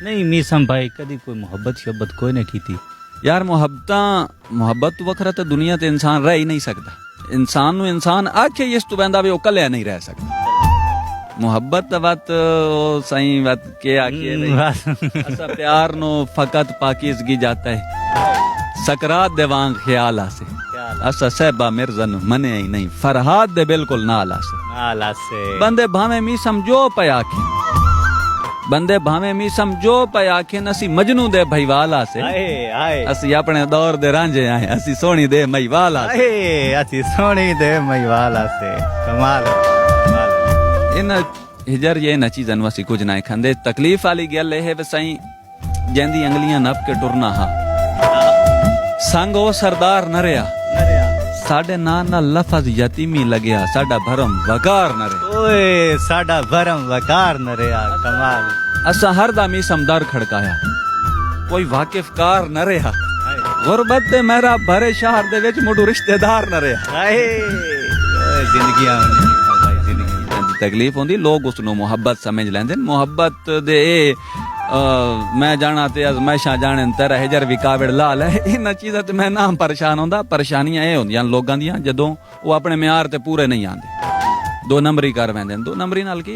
नहीं मीसम भाई कदी कोई मोहब्बत शब्बत कोई नहीं की थी। यार मुहब्बत तो वखरा तो दुनिया ते इंसान रह ही नहीं सकता। इंसान नु इंसान आखे इस तो बंदा भी कल्या नहीं रह सकता। मुहब्बत बात सही बात के आखे ऐसा प्यार नो फकत पाकीज़गी जाता है सकरात दे वांग ख्याल आसे असा सहबा मिर्जन मने ही नहीं फरहाद दे बिल्कुल नाल आसे बंदे भावे मी समझो पे आखे बंदे भावे मी समझो पे आखे असी मजनू दे भईवाला से असी अपने दौर दे रांझे आए असी सोनी दे मईवाला से असी सोनी दे मईवाला से कमाल इन हिजर ये न चीजन वसी कुछ ना खंदे तकलीफ वाली गल है वसाई जैंदी अंगलियां नप के टुरना हा संग ओ सरदार न रहा साडे ना लफज यतीमी लगया साडा भरम वकार न रहा ओए साडा भरम वकार न रहा कमाल असा हर दा मीसम दर खड़काया कोई वाकिफ कार न रहा गुरबत दे मेरा भरे शहर दे विच मुडू रिश्तेदार न रहा जिंदगियां तकलीफ होंदी लोग उसनो मुहब्बत समझ लेंदे मुहब्बत दे मैं जाना ते अजमैशां जाने तेरा हिजर भी कावड़ लाल है इन चीज़ां ते मैं ना परेशान होंदा परेशानियां ये होंदियां लोगां दियां जदों वो अपने म्यार ते पूरे नहीं आंदे दो नंबरी कर वैंदे दो नंबरी नाल की